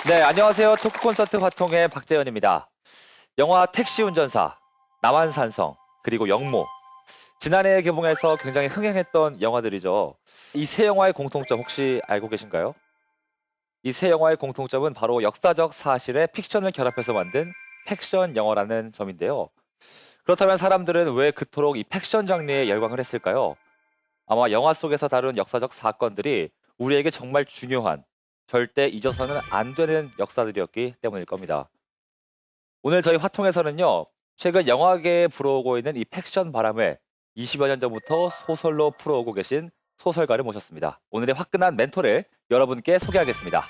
네, 안녕하세요. 토크 콘서트 화통의 박재현입니다. 영화 택시 운전사, 남한산성, 그리고 영모. 지난해 개봉해서 굉장히 흥행했던 영화들이죠. 이 세 영화의 공통점 혹시 알고 계신가요? 이 세 영화의 공통점은 바로 역사적 사실에 픽션을 결합해서 만든 팩션 영화라는 점인데요. 그렇다면 사람들은 왜 그토록 이 팩션 장르에 열광을 했을까요? 아마 영화 속에서 다룬 역사적 사건들이 우리에게 정말 중요한, 절대 잊어서는 안 되는 역사들이었기 때문일 겁니다. 오늘 저희 화통에서는요, 최근 영화계에 불어오고 있는 이 팩션 바람을 20여 년 전부터 소설로 풀어오고 계신 소설가를 모셨습니다. 오늘의 화끈한 멘토를 여러분께 소개하겠습니다.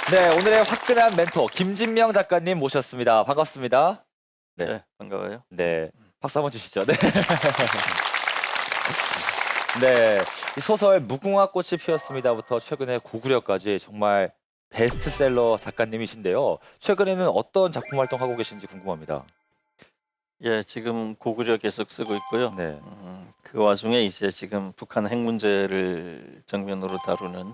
네, 오늘의 화끈한 멘토 김진명 작가님 모셨습니다. 반갑습니다. 네, 반가워요. 네, 박수 한번 주시죠. 네. 네, 이 소설 무궁화 꽃이 피었습니다부터 최근에 고구려까지 정말 베스트셀러 작가님이신데요. 최근에는 어떤 작품 활동하고 계신지 궁금합니다. 예, 지금 고구려 계속 쓰고 있고요. 네, 그 와중에 이제 지금 북한 핵 문제를 정면으로 다루는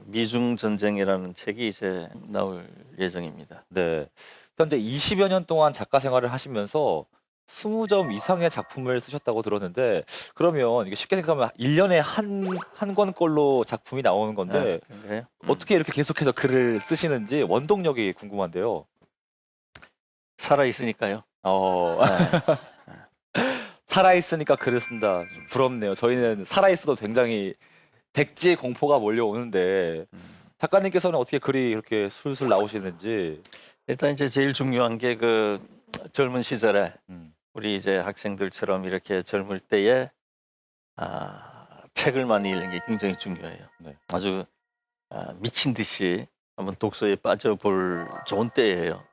미중 전쟁이라는 책이 이제 나올 예정입니다. 네. 현재 20여 년 동안 작가 생활을 하시면서 20점 이상의 작품을 쓰셨다고 들었는데, 그러면 이게 쉽게 생각하면 1년에 한 권꼴로 작품이 나오는 건데, 그런가요? 어떻게 이렇게 계속해서 글을 쓰시는지 원동력이 궁금한데요. 살아 있으니까요. 살아있으니까 글을 쓴다. 좀 부럽네요. 저희는 살아있어도 굉장히 백지의 공포가 몰려오는데, 작가님께서는 어떻게 글이 이렇게 술술 나오시는지. 일단 이제 제일 중요한 게 그 젊은 시절에 음, 우리 이제 학생들처럼 이렇게 젊을 때에 책을 많이 읽는 게 굉장히 중요해요. 네. 아주 미친 듯이 한번 독서에 빠져볼 좋은 때예요.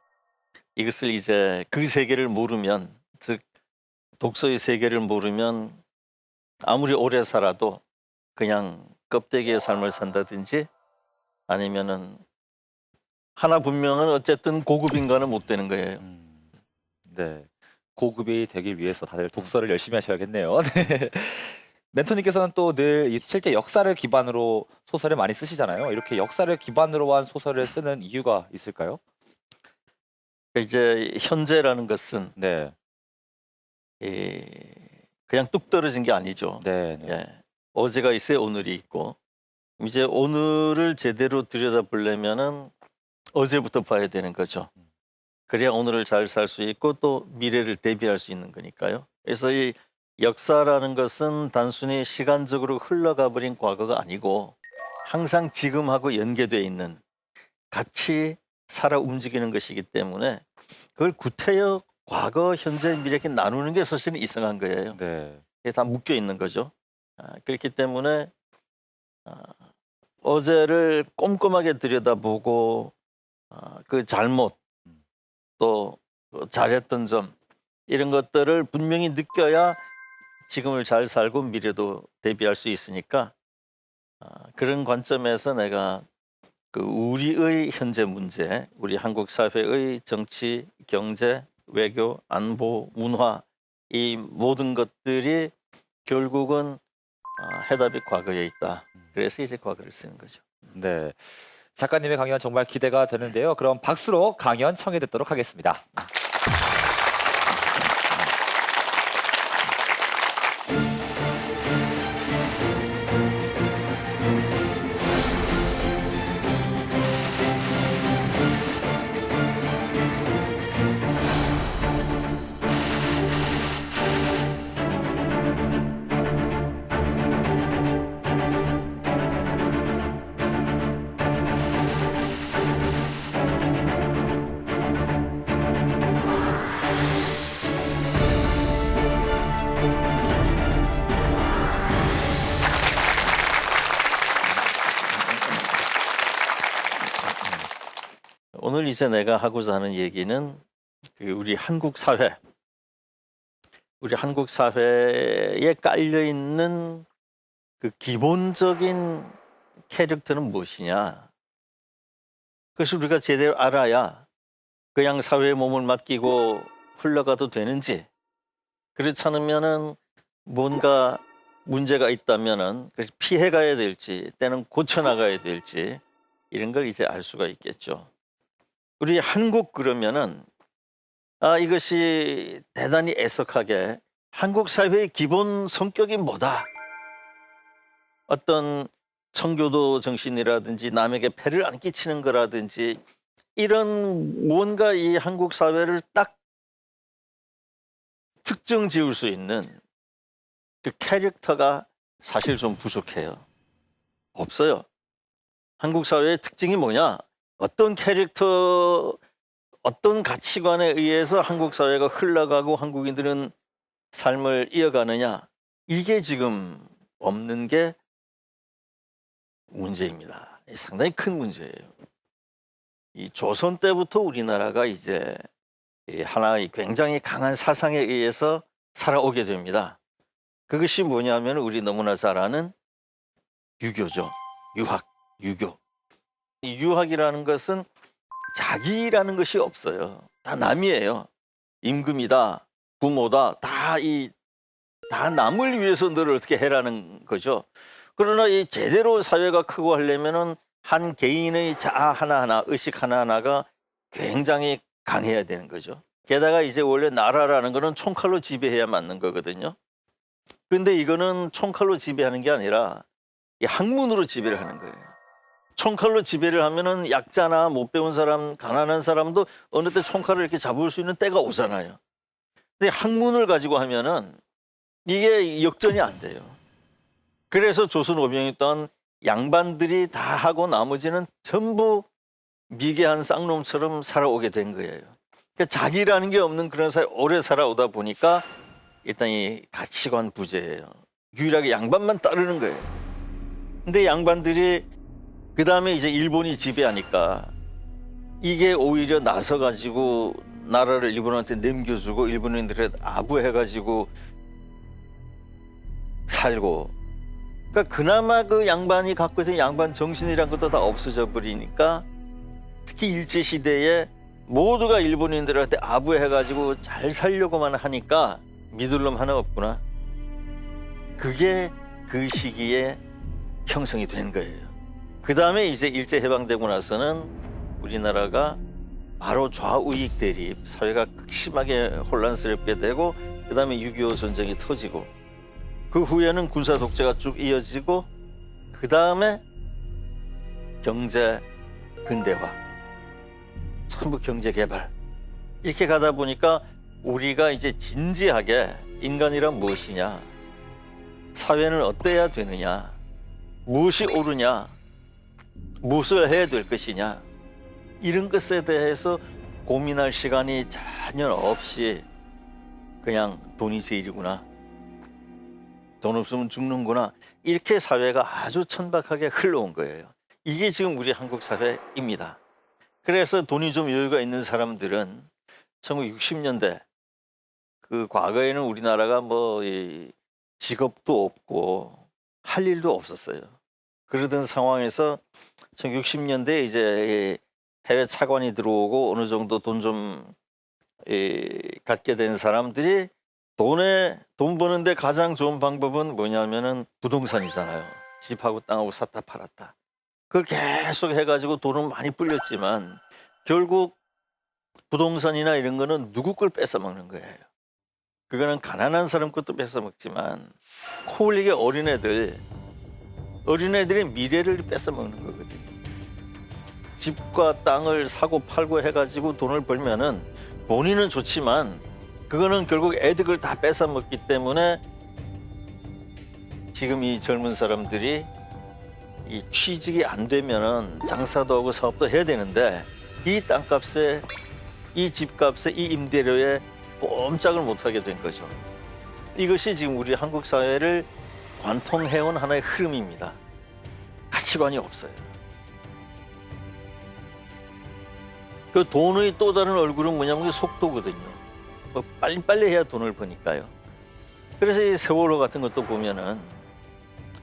이것을 이제 그 세계를 모르면, 즉 독서의 세계를 모르면 아무리 오래 살아도 그냥 껍데기의 삶을 산다든지, 아니면은 하나 분명은 어쨌든 고급인 거는 못 되는 거예요. 네. 고급이 되기 위해서 다들 독서를 열심히 하셔야겠네요. 네. 멘토님께서는 또 늘 실제 역사를 기반으로 소설을 많이 쓰시잖아요. 이렇게 역사를 기반으로 한 소설을 쓰는 이유가 있을까요? 이제 현재라는 것은 네. 그냥 뚝 떨어진 게 아니죠. 네. 네. 예. 어제가 있어야 오늘이 있고, 이제 오늘을 제대로 들여다보려면은 어제부터 봐야 되는 거죠. 그래야 오늘을 잘 살 수 있고 또 미래를 대비할 수 있는 거니까요. 그래서 이 역사라는 것은 단순히 시간적으로 흘러가 버린 과거가 아니고 항상 지금하고 연계되어 있는, 같이 살아 움직이는 것이기 때문에 그걸 구태여 과거, 현재, 미래 이렇게 나누는 게 사실은 이상한 거예요. 네. 이게 다 묶여 있는 거죠. 그렇기 때문에 어제를 꼼꼼하게 들여다보고 그 잘못, 또 잘했던 점, 이런 것들을 분명히 느껴야 지금을 잘 살고 미래도 대비할 수 있으니까, 그런 관점에서 내가 그 우리의 현재 문제, 우리 한국 사회의 정치, 경제, 외교, 안보, 문화, 이 모든 것들이 결국은 해답이 과거에 있다. 그래서 이제 과거를 쓰는 거죠. 네. 작가님의 강연 정말 기대가 되는데요. 그럼 박수로 강연 청해 듣도록 하겠습니다. 이제 내가 하고자 하는 얘기는 우리 한국 사회에 깔려 있는 그 기본적인 캐릭터는 무엇이냐. 그것을 우리가 제대로 알아야 그냥 사회에 몸을 맡기고 흘러가도 되는지, 그렇지 않으면은 뭔가 문제가 있다면은 피해가야 될지 때는 고쳐나가야 될지 이런 걸 이제 알 수가 있겠죠. 우리 한국 그러면은 이것이 대단히 애석하게 한국 사회의 기본 성격이 뭐다. 어떤 청교도 정신이라든지 남에게 폐를 안 끼치는 거라든지 이런 뭔가 이 한국 사회를 딱 특정 지을 수 있는 그 캐릭터가 사실 좀 부족해요. 없어요. 한국 사회의 특징이 뭐냐? 어떤 캐릭터, 어떤 가치관에 의해서 한국 사회가 흘러가고 한국인들은 삶을 이어가느냐? 이게 지금 없는 게 문제입니다. 상당히 큰 문제예요. 이 조선 때부터 우리나라가 이제 하나의 굉장히 강한 사상에 의해서 살아오게 됩니다. 그것이 뭐냐면 우리 너무나 잘 아는 유교죠. 유교. 이 유학이라는 것은 자기라는 것이 없어요. 다 남이에요. 임금이다, 부모다, 다 남을 위해서 너를 어떻게 해라는 거죠. 그러나 이 제대로 사회가 크고 하려면은 한 개인의 자아 하나하나, 의식 하나하나가 굉장히 강해야 되는 거죠. 게다가 이제 원래 나라라는 거는 총칼로 지배해야 맞는 거거든요. 근데 이거는 총칼로 지배하는 게 아니라 이 학문으로 지배를 하는 거예요. 총칼로 지배를 하면은 약자나 못 배운 사람, 가난한 사람도 어느 때 총칼을 이렇게 잡을 수 있는 때가 오잖아요. 근데 학문을 가지고 하면은 이게 역전이 안 돼요. 그래서 조선 오병이 동안 양반들이 다 하고 나머지는 전부 미개한 쌍놈처럼 살아오게 된 거예요. 그러니까 자기라는 게 없는 그런 사회 오래 살아오다 보니까 일단 이 가치관 부재예요. 유일하게 양반만 따르는 거예요. 근데 양반들이 그 다음에 이제 일본이 지배하니까 이게 오히려 나서가지고 나라를 일본한테 넘겨주고 일본인들에 아부해가지고 살고, 그러니까 그나마 그 양반이 갖고 있던 양반 정신이란 것도 다 없어져 버리니까 특히 일제시대에 모두가 일본인들한테 아부해가지고 잘 살려고만 하니까 믿을 놈 하나 없구나. 그게 그 시기에 형성이 된 거예요. 그 다음에 이제 일제 해방되고 나서는 우리나라가 바로 좌우익 대립, 사회가 극심하게 혼란스럽게 되고 그 다음에 6.25 전쟁이 터지고 그 후에는 군사 독재가 쭉 이어지고 그 다음에 경제 근대화, 전부 경제 개발 이렇게 가다 보니까 우리가 이제 진지하게 인간이란 무엇이냐, 사회는 어때야 되느냐, 무엇이 옳으냐, 무엇을 해야 될 것이냐, 이런 것에 대해서 고민할 시간이 전혀 없이 그냥 돈이 제일이구나, 돈 없으면 죽는구나, 이렇게 사회가 아주 천박하게 흘러온 거예요. 이게 지금 우리 한국 사회입니다. 그래서 돈이 좀 여유가 있는 사람들은 1960년대 그 과거에는 우리나라가 뭐 직업도 없고 할 일도 없었어요. 그러던 상황에서 1960년대에 이제 해외 차관이 들어오고 어느 정도 돈 좀 갖게 된 사람들이 돈 버는데 가장 좋은 방법은 뭐냐면은 부동산이잖아요. 집하고 땅하고 샀다 팔았다. 그걸 계속 해가지고 돈을 많이 불렸지만 결국 부동산이나 이런 거는 누구 걸 뺏어먹는 거예요. 그거는 가난한 사람 것도 뺏어먹지만 코 흘리게 어린애들의 미래를 뺏어먹는 거거든요. 집과 땅을 사고 팔고 해가지고 돈을 벌면은 본인은 좋지만 그거는 결국 애들 걸 다 뺏어먹기 때문에 지금 이 젊은 사람들이 이 취직이 안 되면은 장사도 하고 사업도 해야 되는데 이 땅값에, 이 집값에, 이 임대료에 꼼짝을 못하게 된 거죠. 이것이 지금 우리 한국 사회를 관통해온 하나의 흐름입니다. 가치관이 없어요. 그 돈의 또 다른 얼굴은 뭐냐면 그 속도거든요. 뭐 빨리빨리 해야 돈을 버니까요. 그래서 이 세월호 같은 것도 보면은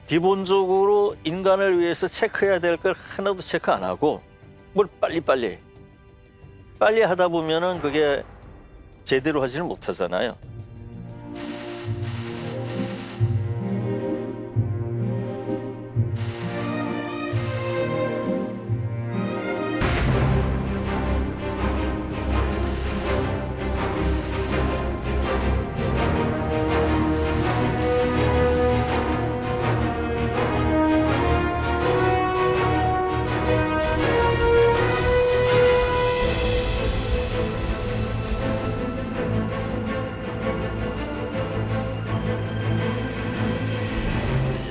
기본적으로 인간을 위해서 체크해야 될 걸 하나도 체크 안 하고 뭘 빨리 하다 보면은 그게 제대로 하지는 못하잖아요.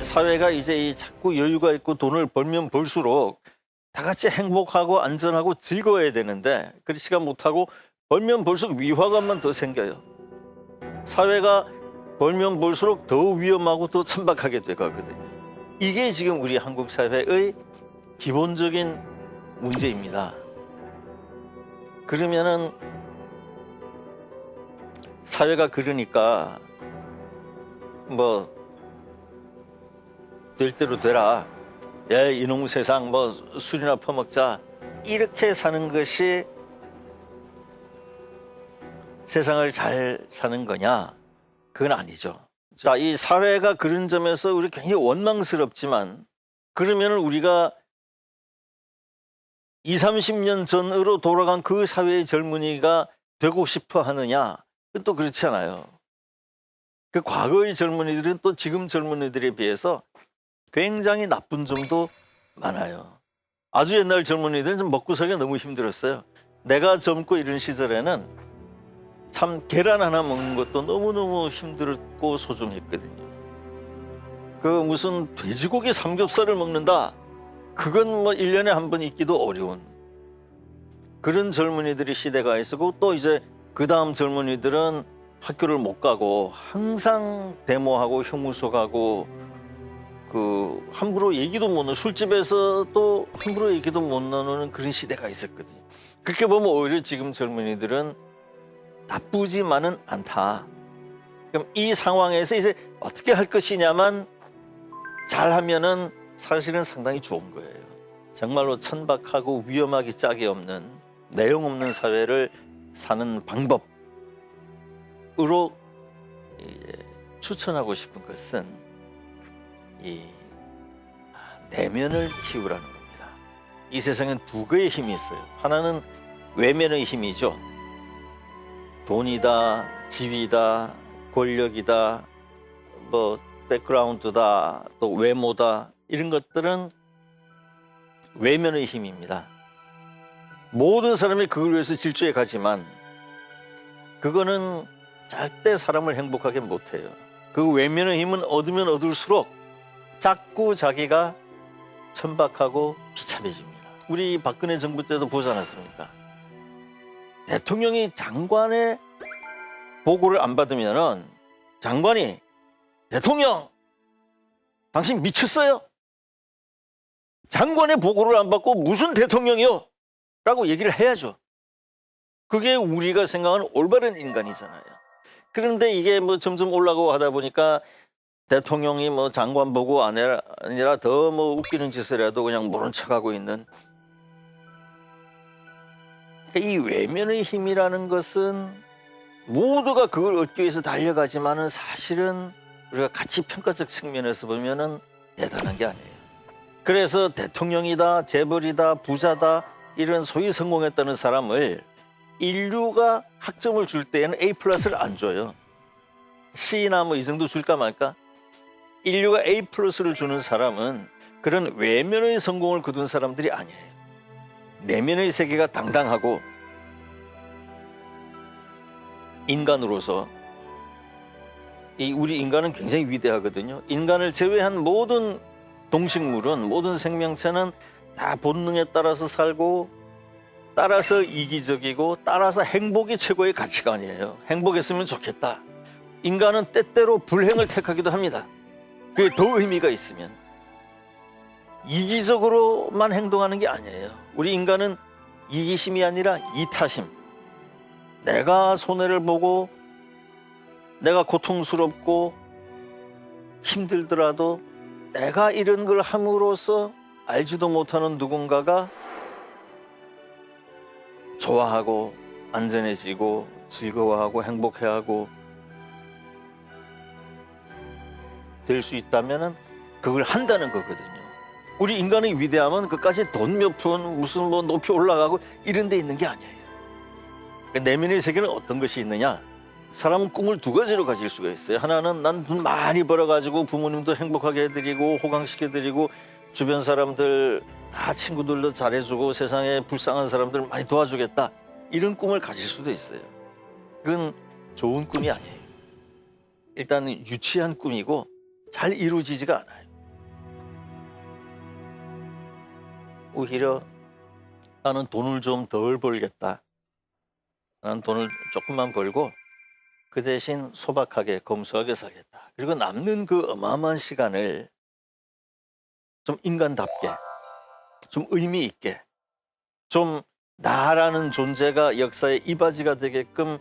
사회가 이제 자꾸 여유가 있고 돈을 벌면 벌수록 다 같이 행복하고 안전하고 즐거워야 되는데 그렇지가 못하고 벌면 벌수록 위화감만 더 생겨요. 사회가 벌면 벌수록 더 위험하고 더 천박하게 돼가거든요. 이게 지금 우리 한국 사회의 기본적인 문제입니다. 그러면은 사회가 그러니까 뭐 될 대로 되라. 야, 이놈 세상 뭐 술이나 퍼먹자. 이렇게 사는 것이 세상을 잘 사는 거냐? 그건 아니죠. 자, 이 사회가 그런 점에서 우리 굉장히 원망스럽지만 그러면 우리가 20, 30년 전으로 돌아간 그 사회의 젊은이가 되고 싶어 하느냐? 그건 또 그렇지 않아요. 그 과거의 젊은이들은 또 지금 젊은이들에 비해서 굉장히 나쁜 점도 많아요. 아주 옛날 젊은이들은 좀 먹고 살기가 너무 힘들었어요. 내가 젊고 이런 시절에는 참 계란 하나 먹는 것도 너무너무 힘들었고 소중했거든요. 그 무슨 돼지고기 삼겹살을 먹는다. 그건 뭐 1년에 한 번 있기도 어려운 그런 젊은이들의 시대가 있었고 또 이제 그 다음 젊은이들은 학교를 못 가고 항상 데모하고 형무소 가고 그 함부로 얘기도 못 나누는 술집에서 또 함부로 얘기도 못 나누는 그런 시대가 있었거든요. 그렇게 보면 오히려 지금 젊은이들은 나쁘지만은 않다. 그럼 이 상황에서 이제 어떻게 할 것이냐만 잘하면은 사실은 상당히 좋은 거예요. 정말로 천박하고 위험하기 짝이 없는 내용 없는 사회를 사는 방법으로 추천하고 싶은 것은 이 내면을 키우라는 겁니다. 이 세상엔 두 개의 힘이 있어요. 하나는 외면의 힘이죠. 돈이다, 지위다, 권력이다, 뭐 백그라운드다, 또 외모다 이런 것들은 외면의 힘입니다. 모든 사람이 그걸 위해서 질주해 가지만 그거는 절대 사람을 행복하게 못해요. 그 외면의 힘은 얻으면 얻을수록 자꾸 자기가 천박하고 비참해집니다. 우리 박근혜 정부 때도 보지 않았습니까? 대통령이 장관의 보고를 안 받으면은 장관이 대통령 당신 미쳤어요? 장관의 보고를 안 받고 무슨 대통령이요? 라고 얘기를 해야죠. 그게 우리가 생각하는 올바른 인간이잖아요. 그런데 이게 뭐 점점 올라가고 하다 보니까 대통령이 뭐 장관 보고 아니라 더 뭐 웃기는 짓을 해도 그냥 모른 척하고 있는 이 외면의 힘이라는 것은 모두가 그걸 얻기 위해서 달려가지만은 사실은 우리가 가치 평가적 측면에서 보면은 대단한 게 아니에요. 그래서 대통령이다, 재벌이다, 부자다 이런 소위 성공했다는 사람을 인류가 학점을 줄 때에는 A+를 안 줘요. C나 뭐 이 정도 줄까 말까? 인류가 A+를 주는 사람은 그런 외면의 성공을 거둔 사람들이 아니에요. 내면의 세계가 당당하고 인간으로서 우리 인간은 굉장히 위대하거든요. 인간을 제외한 모든 동식물은 모든 생명체는 다 본능에 따라서 살고 따라서 이기적이고 따라서 행복이 최고의 가치관이에요. 행복했으면 좋겠다. 인간은 때때로 불행을 택하기도 합니다. 그게 더 의미가 있으면 이기적으로만 행동하는 게 아니에요. 우리 인간은 이기심이 아니라 이타심. 내가 손해를 보고 내가 고통스럽고 힘들더라도 내가 이런 걸 함으로써 알지도 못하는 누군가가 좋아하고 안전해지고 즐거워하고 행복해하고 될 수 있다면 그걸 한다는 거거든요. 우리 인간의 위대함은 그까지 돈 몇 푼 무슨 뭐 높이 올라가고 이런 데 있는 게 아니에요. 내면의 세계는 어떤 것이 있느냐? 사람은 꿈을 두 가지로 가질 수가 있어요. 하나는 난 돈 많이 벌어가지고 부모님도 행복하게 해드리고 호강시켜드리고 주변 사람들 다 친구들도 잘해주고 세상에 불쌍한 사람들 많이 도와주겠다. 이런 꿈을 가질 수도 있어요. 그건 좋은 꿈이 아니에요. 일단 유치한 꿈이고 잘 이루어지지가 않아요. 오히려 나는 돈을 좀 덜 벌겠다. 나는 돈을 조금만 벌고 그 대신 소박하게 검소하게 살겠다. 그리고 남는 그 어마어마한 시간을 좀 인간답게, 좀 의미 있게, 좀 나라는 존재가 역사의 이바지가 되게끔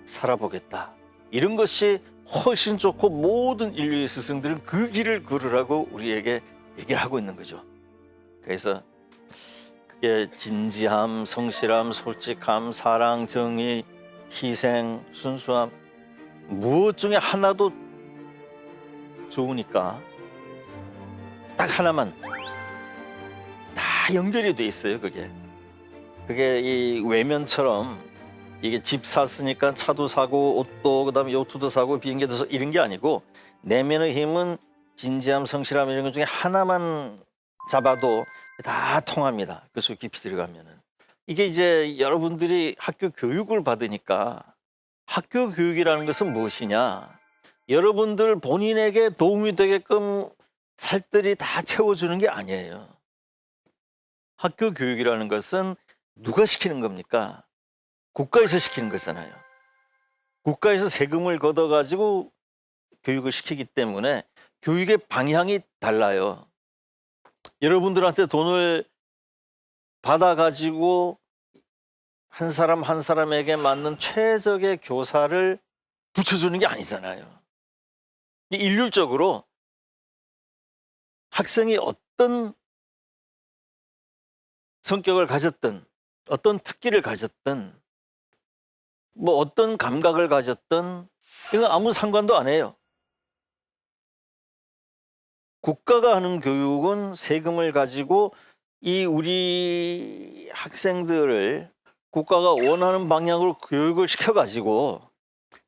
살아보겠다. 이런 것이 훨씬 좋고 모든 인류의 스승들은 그 길을 걸으라고 우리에게 얘기를 하고 있는 거죠. 그래서 그게 진지함, 성실함, 솔직함, 사랑, 정의, 희생, 순수함 무엇 중에 하나도 좋으니까 딱 하나만 다 연결이 돼 있어요. 그게 이 외면처럼 이게 집 샀으니까 차도 사고 옷도 그다음에 요트도 사고 비행기도 사고 이런 게 아니고 내면의 힘은 진지함, 성실함 이런 것 중에 하나만 잡아도 다 통합니다. 그 속 깊이 들어가면은. 이게 이제 여러분들이 학교 교육을 받으니까 학교 교육이라는 것은 무엇이냐? 여러분들 본인에게 도움이 되게끔 살뜰히 다 채워주는 게 아니에요. 학교 교육이라는 것은 누가 시키는 겁니까? 국가에서 시키는 거잖아요. 국가에서 세금을 걷어가지고 교육을 시키기 때문에 교육의 방향이 달라요. 여러분들한테 돈을 받아가지고 한 사람 한 사람에게 맞는 최적의 교사를 붙여주는 게 아니잖아요. 일률적으로 학생이 어떤 성격을 가졌든 어떤 특기를 가졌든 뭐 어떤 감각을 가졌든 이건 아무 상관도 안 해요. 국가가 하는 교육은 세금을 가지고 이 우리 학생들을 국가가 원하는 방향으로 교육을 시켜가지고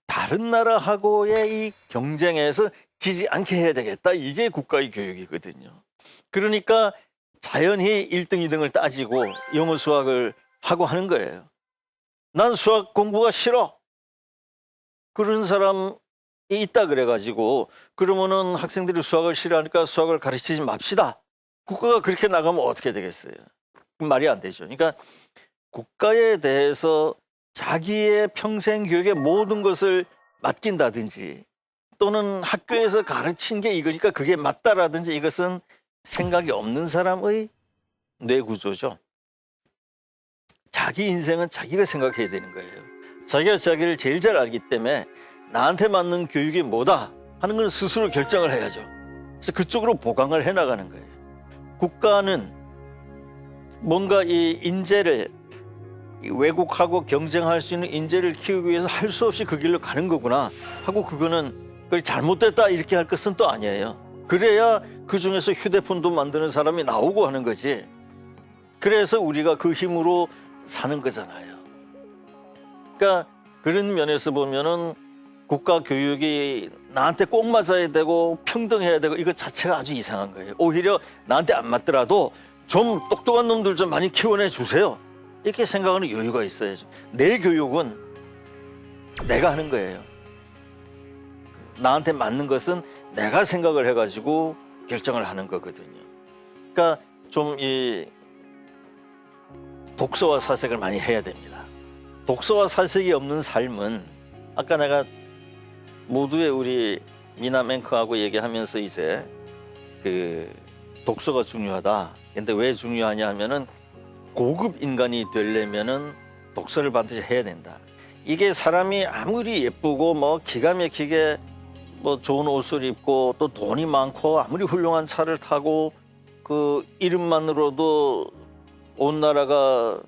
다른 나라하고의 이 경쟁에서 지지 않게 해야 되겠다. 이게 국가의 교육이거든요. 그러니까 자연히 1등, 2등을 따지고 영어, 수학을 하고 하는 거예요. 난 수학 공부가 싫어. 그런 사람이 있다 그래가지고 그러면은 학생들이 수학을 싫어하니까 수학을 가르치지 맙시다. 국가가 그렇게 나가면 어떻게 되겠어요? 말이 안 되죠. 그러니까 국가에 대해서 자기의 평생 교육의 모든 것을 맡긴다든지 또는 학교에서 가르친 게 이거니까 그게 맞다라든지 이것은 생각이 없는 사람의 뇌구조죠. 자기 인생은 자기가 생각해야 되는 거예요. 자기가 자기를 제일 잘 알기 때문에 나한테 맞는 교육이 뭐다 하는 건 스스로 결정을 해야죠. 그래서 그쪽으로 보강을 해나가는 거예요. 국가는 뭔가 이 인재를 외국하고 경쟁할 수 있는 인재를 키우기 위해서 할 수 없이 그 길로 가는 거구나 하고 그거는 그걸 잘못됐다 이렇게 할 것은 또 아니에요. 그래야 그 중에서 휴대폰도 만드는 사람이 나오고 하는 거지. 그래서 우리가 그 힘으로 사는 거잖아요. 그러니까 그런 면에서 보면은 국가 교육이 나한테 꼭 맞아야 되고 평등해야 되고 이것 자체가 아주 이상한 거예요. 오히려 나한테 안 맞더라도 좀 똑똑한 놈들 좀 많이 키워내 주세요. 이렇게 생각하는 여유가 있어야죠. 내 교육은 내가 하는 거예요. 나한테 맞는 것은 내가 생각을 해가지고 결정을 하는 거거든요. 그러니까 좀 이 독서와 사색을 많이 해야 됩니다. 독서와 사색이 없는 삶은 아까 내가 모두의 우리 미남 앵커하고 얘기하면서 이제 그 독서가 중요하다. 근데 왜 중요하냐 하면은 고급 인간이 되려면은 독서를 반드시 해야 된다. 이게 사람이 아무리 예쁘고 뭐 기가 막히게 뭐 좋은 옷을 입고 또 돈이 많고 아무리 훌륭한 차를 타고 그 이름만으로도 온 나라가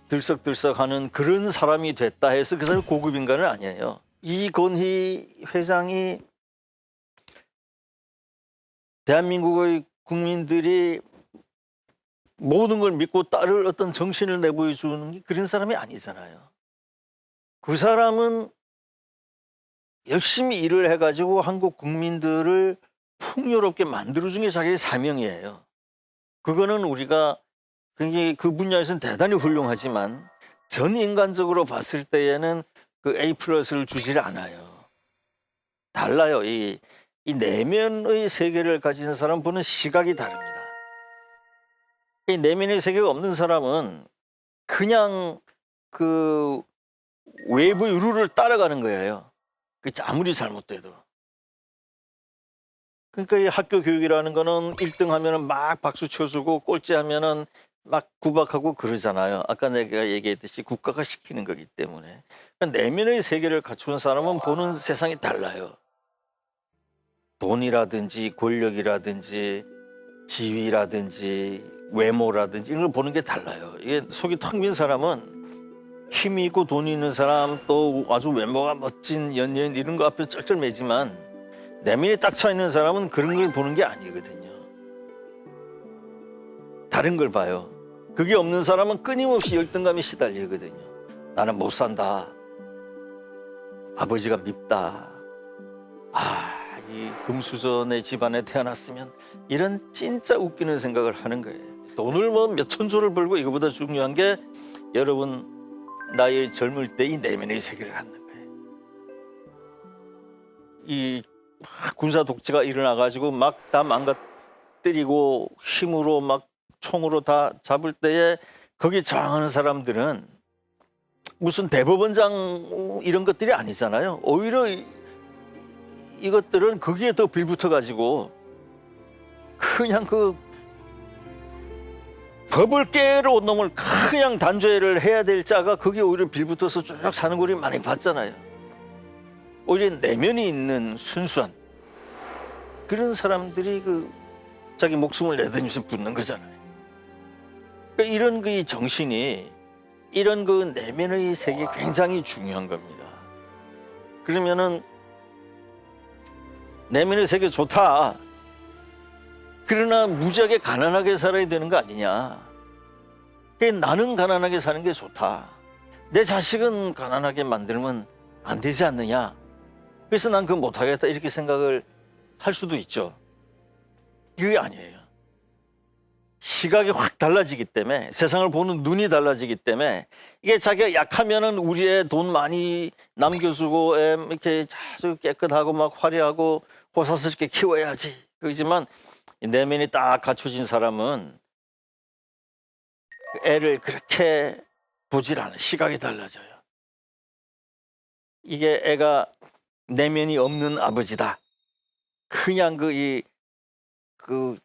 들썩들썩하는 그런 사람이 됐다 해서 그 사람이 고급 인간은 아니에요. 이건희 회장이 대한민국의 국민들이 모든 걸 믿고 따를 어떤 정신을 내보여 주는 게 그런 사람이 아니잖아요. 그 사람은 열심히 일을 해가지고 한국 국민들을 풍요롭게 만들어준 게 자기의 사명이에요. 그거는 우리가 굉장히 그 분야에서는 대단히 훌륭하지만 전 인간적으로 봤을 때에는 그 A+를 주질 않아요. 달라요. 이 내면의 세계를 가진 사람 보는 시각이 다릅니다. 이 내면의 세계가 없는 사람은 그냥 그 외부의 룰을 따라가는 거예요. 아무리 잘못돼도. 그러니까 이 학교 교육이라는 거는 1등 하면은 막 박수 쳐주고 꼴찌 하면은 막 구박하고 그러잖아요. 아까 내가 얘기했듯이 국가가 시키는 거기 때문에. 그러니까 내면의 세계를 갖춘 사람은 보는 세상이 달라요. 돈이라든지 권력이라든지 지위라든지 외모라든지 이런 걸 보는 게 달라요. 이게 속이 텅 빈 사람은 힘이 있고 돈이 있는 사람 또 아주 외모가 멋진 연예인 이런 거 앞에 쩔쩔매지만 내면이 딱 차 있는 사람은 그런 걸 보는 게 아니거든요. 다른 걸 봐요. 그게 없는 사람은 끊임없이 열등감에 시달리거든요. 나는 못 산다. 아버지가 밉다. 이 금수저의 집안에 태어났으면 이런 진짜 웃기는 생각을 하는 거예요. 돈을 뭐 몇천 조를 벌고 이거보다 중요한 게 여러분 나의 젊을 때 이 내면의 세계를 갖는 거예요. 이 군사 독재가 일어나가지고 막 다 망가뜨리고 힘으로 막 총으로 다 잡을 때에 거기 저항하는 사람들은 무슨 대법원장 이런 것들이 아니잖아요. 오히려 이것들은 거기에 더 빌붙어가지고 그냥 그 법을 깨러 온 놈을 그냥 단죄를 해야 될 자가 거기에 오히려 빌붙어서 쭉 사는 걸 많이 봤잖아요. 오히려 내면이 있는 순수한 그런 사람들이 그 자기 목숨을 내던지면서 붙는 거잖아요. 그러니까 이런 그 정신이 이런 그 내면의 세계 굉장히 중요한 겁니다. 그러면은 내면의 세계 좋다. 그러나 무지하게 가난하게 살아야 되는 거 아니냐. 나는 가난하게 사는 게 좋다. 내 자식은 가난하게 만들면 안 되지 않느냐. 그래서 난 그거 못하겠다 이렇게 생각을 할 수도 있죠. 그게 아니에요. 시각이 확 달라지기 때문에 세상을 보는 눈이 달라지기 때문에 이게 자기가 약하면은 우리의 돈 많이 남겨주고 이렇게 아주 깨끗하고 막 화려하고 호사스럽게 키워야지. 그렇지만 내면이 딱 갖춰진 사람은 애를 그렇게 보질 않아요. 시각이 달라져요. 이게 애가 내면이 없는 아버지다. 그냥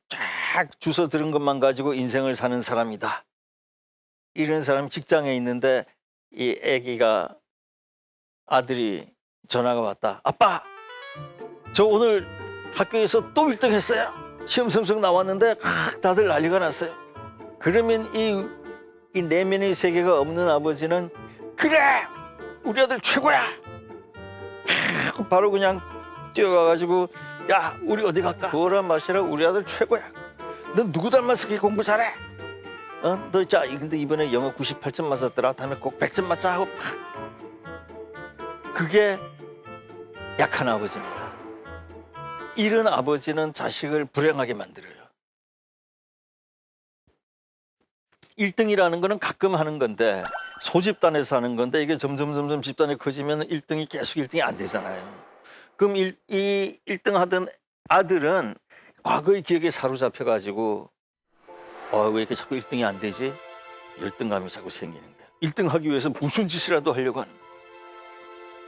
쫙 주워 들은 것만 가지고 인생을 사는 사람이다. 이런 사람이 직장에 있는데 이 애기가 아들이 전화가 왔다. 아빠, 저 오늘 학교에서 또 1등 했어요. 시험 성적 나왔는데 다들 난리가 났어요. 그러면 이 내면의 세계가 없는 아버지는 그래! 우리 아들 최고야! 바로 그냥 뛰어가가지고 야, 우리 어디 갈까? 그거랑 마시라 우리 아들 최고야. 넌 누구 닮았어? 그렇게 공부 잘해? 너 자, 근데 이번에 영어 98점 맞았더라. 다음에 꼭 100점 맞자 하고 그게 약한 아버지입니다. 이런 아버지는 자식을 불행하게 만들어요. 1등이라는 거는 가끔 하는 건데 소집단에서 하는 건데 이게 점점 집단이 커지면 1등이 계속 1등이 안 되잖아요. 그럼 이 1등 하던 아들은 과거의 기억에 사로잡혀가지고 왜 이렇게 자꾸 1등이 안 되지? 열등감이 자꾸 생기는 거야. 1등 하기 위해서 무슨 짓이라도 하려고 하는 거야.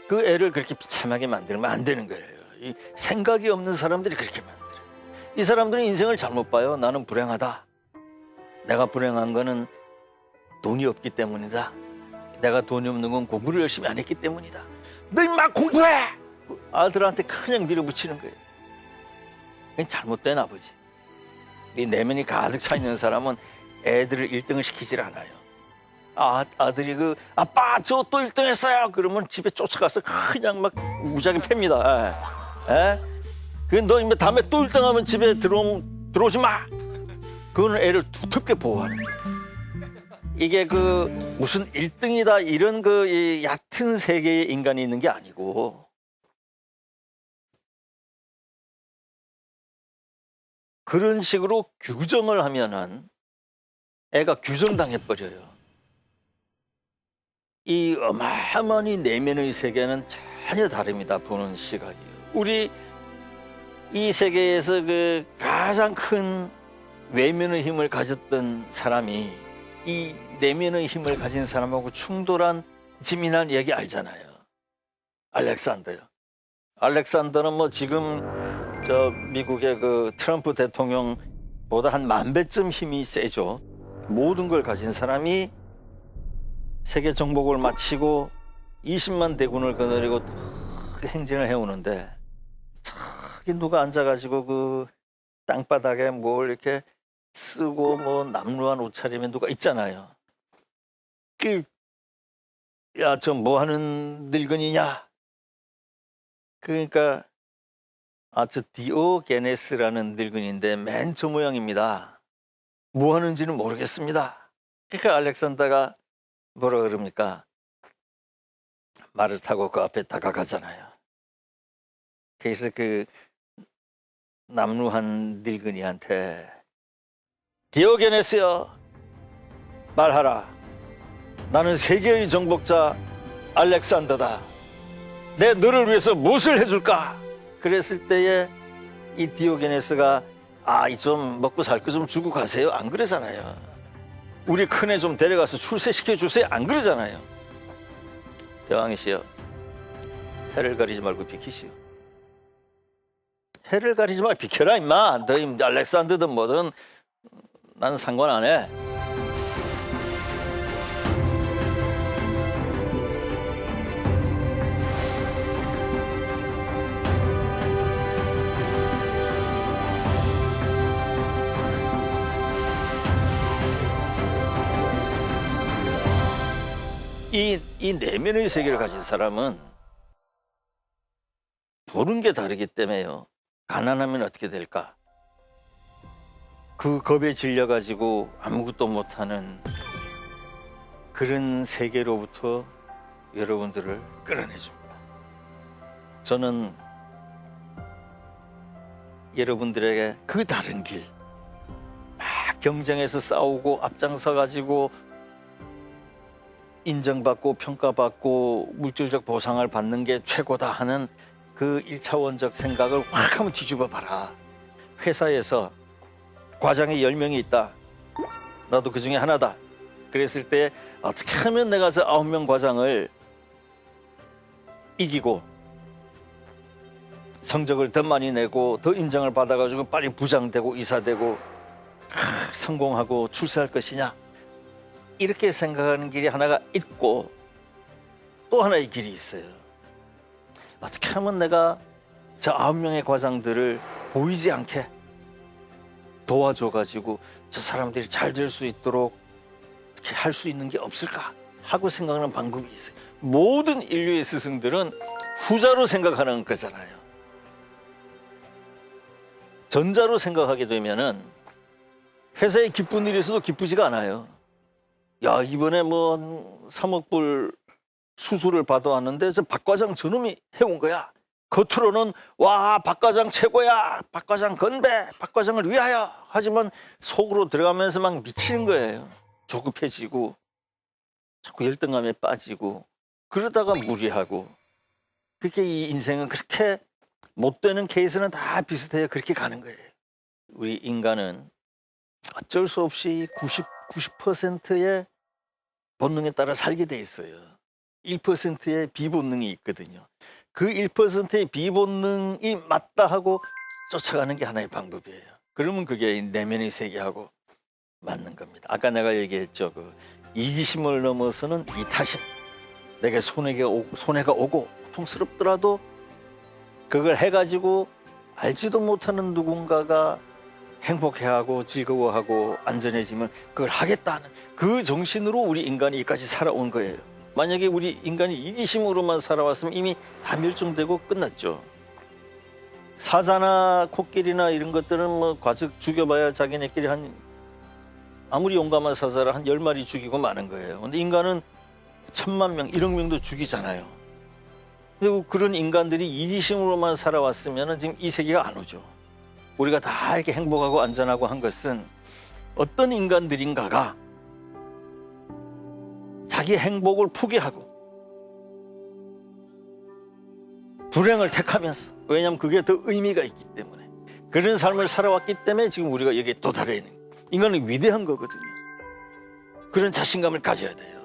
그 애를 그렇게 비참하게 만들면 안 되는 거예요. 이 생각이 없는 사람들이 그렇게 만들어요. 이 사람들은 인생을 잘못 봐요. 나는 불행하다. 내가 불행한 거는 돈이 없기 때문이다. 내가 돈이 없는 건 공부를 열심히 안 했기 때문이다. 너 임마 공부해! 아들한테 그냥 밀어붙이는 거예요. 그건 잘못된 아버지. 이 내면이 가득 차 있는 사람은 애들을 1등을 시키질 않아요. 아들이 아빠 저 또 1등 했어요. 그러면 집에 쫓아가서 그냥 막 무지하게 팹니다. 너 임마 다음에 또 1등 하면 집에 들어오지 마. 그거는 애를 두텁게 보호하는 거예요. 이게 무슨 1등이다 이런 이 얕은 세계의 인간이 있는 게 아니고 그런 식으로 규정을 하면은 애가 규정당해 버려요. 이 어마어마한 이 내면의 세계는 전혀 다릅니다. 보는 시각이. 우리 이 세계에서 가장 큰 외면의 힘을 가졌던 사람이 이 내면의 힘을 가진 사람하고 충돌한 지민한 얘기 알잖아요. 알렉산더요. 알렉산더는 지금 미국의 트럼프 대통령보다 한 10,000배쯤 힘이 세죠. 모든 걸 가진 사람이 세계 정복을 마치고 20만 대군을 거느리고 행진을 해오는데 저기 누가 앉아가지고 땅바닥에 뭘 이렇게 쓰고 남루한 옷차림에 누가 있잖아요. 야, 저 뭐 하는 늙은이냐? 그러니까 저 디오게네스라는 늙은이인데 맨 저 모양입니다. 뭐 하는지는 모르겠습니다. 그러니까 알렉산더가 뭐라 그럽니까? 말을 타고 그 앞에 다가가잖아요. 그래서 남루한 늙은이한테 디오게네스여 말하라. 나는 세계의 정복자 알렉산더다. 내 너를 위해서 무엇을 해줄까? 그랬을 때에 이 디오게네스가 좀 먹고 살 거 좀 주고 가세요. 안 그러잖아요. 우리 큰애 좀 데려가서 출세시켜 주세요. 안 그러잖아요. 대왕이시여, 해를 가리지 말고 비키시오. 해를 가리지 말고 비켜라 임마. 너 알렉산더든 뭐든 난 상관 안 해. 이 내면의 세계를 가진 사람은 보는 게 다르기 때문에요. 가난하면 어떻게 될까? 그 겁에 질려가지고 아무것도 못하는 그런 세계로부터 여러분들을 끌어내줍니다. 저는 여러분들에게 그 다른 길, 막 경쟁해서 싸우고 앞장서가지고 인정받고 평가받고 물질적 보상을 받는 게 최고다 하는 그 1차원적 생각을 확 한번 뒤집어 봐라. 회사에서 과장이 10명이 있다. 나도 그 중에 하나다. 그랬을 때 어떻게 하면 내가 저 9명 과장을 이기고 성적을 더 많이 내고 더 인정을 받아가지고 빨리 부장되고 이사되고 성공하고 출세할 것이냐. 이렇게 생각하는 길이 하나가 있고 또 하나의 길이 있어요. 어떻게 하면 내가 저 9명의 과장들을 보이지 않게 도와줘가지고 저 사람들이 잘 될 수 있도록 어떻게 할 수 있는 게 없을까 하고 생각하는 방법이 있어요. 모든 인류의 스승들은 후자로 생각하는 거잖아요. 전자로 생각하게 되면은 회사에 기쁜 일이 있어도 기쁘지가 않아요. 야, 이번에 3억 불 수수를 받아왔는데 저 박 과장 저놈이 해온 거야. 겉으로는 와, 박 과장 최고야. 박 과장 건배. 박 과장을 위하여. 하지만 속으로 들어가면서 막 미치는 거예요. 조급해지고 자꾸 열등감에 빠지고 그러다가 무리하고. 그렇게 이 인생은 그렇게 못 되는 케이스는 다 비슷해요. 그렇게 가는 거예요. 우리 인간은 어쩔 수 없이 90%의 본능에 따라 살게 돼 있어요. 1%의 비본능이 있거든요. 그 1%의 비본능이 맞다 하고 쫓아가는 게 하나의 방법이에요. 그러면 그게 내면의 세계하고 맞는 겁니다. 아까 내가 얘기했죠. 이기심을 넘어서는 이타심. 내게 손해가 오고 고통스럽더라도 그걸 해가지고 알지도 못하는 누군가가 행복해하고 즐거워하고 안전해지면 그걸 하겠다는 그 정신으로 우리 인간이 여기까지 살아온 거예요. 만약에 우리 인간이 이기심으로만 살아왔으면 이미 다 멸종되고 끝났죠. 사자나 코끼리나 이런 것들은 뭐 과적 죽여봐야 자기네끼리 아무리 용감한 사자를 한 10마리 죽이고 마는 거예요. 근데 인간은 1000만 명, 1억 명도 죽이잖아요. 그리고 그런 인간들이 이기심으로만 살아왔으면 지금 이 세계가 안 오죠. 우리가 다 이렇게 행복하고 안전하고 한 것은 어떤 인간들인가가 자기 행복을 포기하고 불행을 택하면서, 왜냐하면 그게 더 의미가 있기 때문에, 그런 삶을 살아왔기 때문에 지금 우리가 여기에 도달해 있는 거예요. 인간은 위대한 거거든요. 그런 자신감을 가져야 돼요.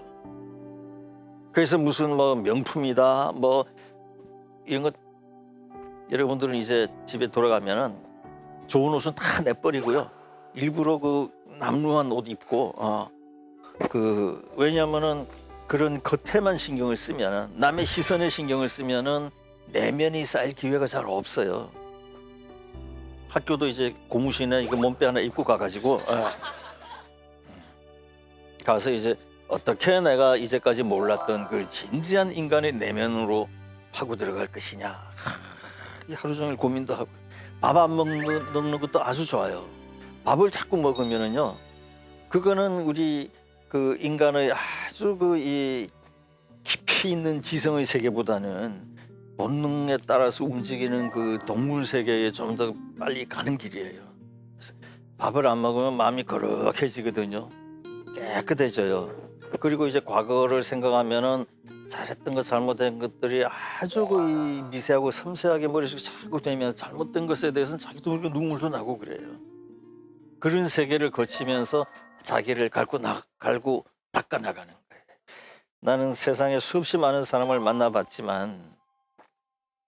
그래서 무슨 뭐 명품이다 뭐 이런 것, 여러분들은 이제 집에 돌아가면은 좋은 옷은 다 내버리고요. 일부러 그 남루한 옷 입고 왜냐면은 그런 겉에만 신경을 쓰면은, 남의 시선에 신경을 쓰면은 내면이 쌓일 기회가 잘 없어요. 학교도 이제 고무신에 이거 몸빼 하나 입고 가가지고 가서 이제 어떻게 내가 이제까지 몰랐던 그 진지한 인간의 내면으로 파고 들어갈 것이냐, 하루 종일 고민도 하고. 밥 안 먹는 것도 아주 좋아요. 밥을 자꾸 먹으면은요, 그거는 우리 그 인간의 아주 이 깊이 있는 지성의 세계보다는 본능에 따라서 움직이는 그 동물 세계에 좀 더 빨리 가는 길이에요. 그래서 밥을 안 먹으면 마음이 거룩해지거든요. 깨끗해져요. 그리고 이제 과거를 생각하면은 잘했던 것, 잘못된 것들이 아주 이 미세하고 섬세하게 머릿속에 자꾸 되면 잘못된 것에 대해서는 자기도 모르게 눈물도 나고 그래요. 그런 세계를 거치면서 자기를 갈고 닦아나가는 거예요. 나는 세상에 수없이 많은 사람을 만나봤지만,